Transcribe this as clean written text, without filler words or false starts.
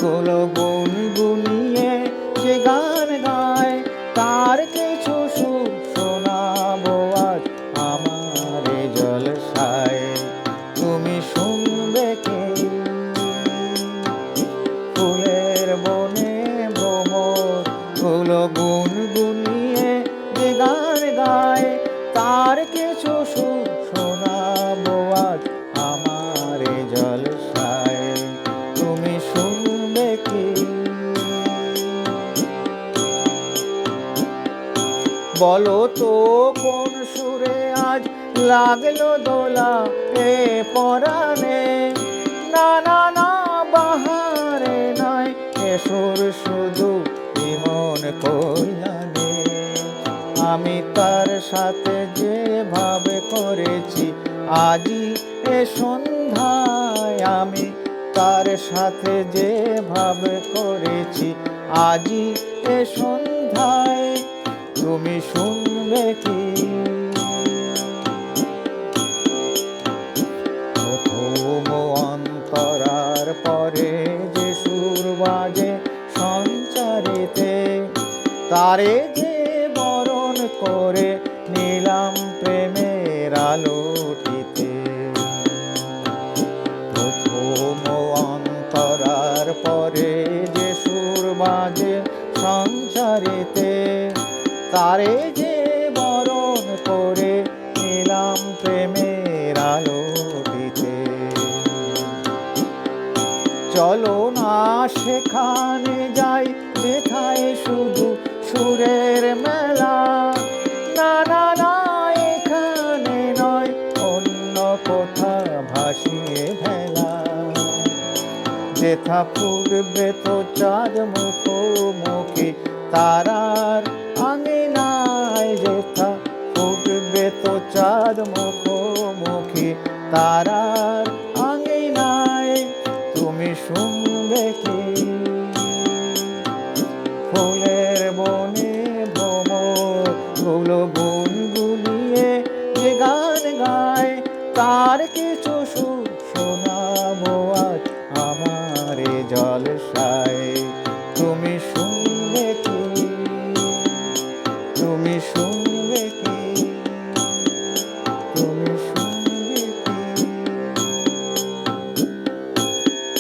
গুলো গুনগুনিয়ে যে গান গায়, তার কিছু সুর শোনাবো আজ আমার এ জলসায়। তুমি শুনবে কি? ফুলের বনে ভ্রমর গুলো গুনগুনিয়ে যে গান গায়, তার কিছু সুর শোনাবো আজ আমার এ জলসায়। তুমি শুনবে কি? বলো তো কোন সুরে আজ লাগলো দোলা এ পরাণে? না না না, বাহারে নয়, এ সুর শুধু মন কল্যাণে। আমি তার সাথে যেভাবে করেছি আজি এ সন্ধ্যায়, আমি তার সাথে যেভাবে করেছি আজি এ সন্ধ্যায়। তুমি শুনবে কি? প্রথম অন্তরার পরে যে সুর বাজে সঞ্চারিতে, তারে যে বরণ করে নিলাম প্রেমের আলোটিতে। প্রথম অন্তরার পরে যে সুর বাজে সঞ্চারিতে, তারে যে বরণ করে নিলাম প্রেমের আলোটিতে। চলো না সেখানে যাই যেথায় শুধু সুরের মেলা। না না না, এখানে নয়, অন্য কোথা ভাসিয়ে ভেলা। যেথা ফুটবে তো চাঁদ মুখোমুখি তারার আঙিনায়, যেথা ফুটবে তো চাঁদ মুখোমুখি তারার আঙিনায়। তুমি শুনবে কি? ফুলের বনে ভ্রমর গুলো গুনগুনিয়ে যে গান গায়, তার কিছু সুর শোনাবো আজ আমার এ জলসায়।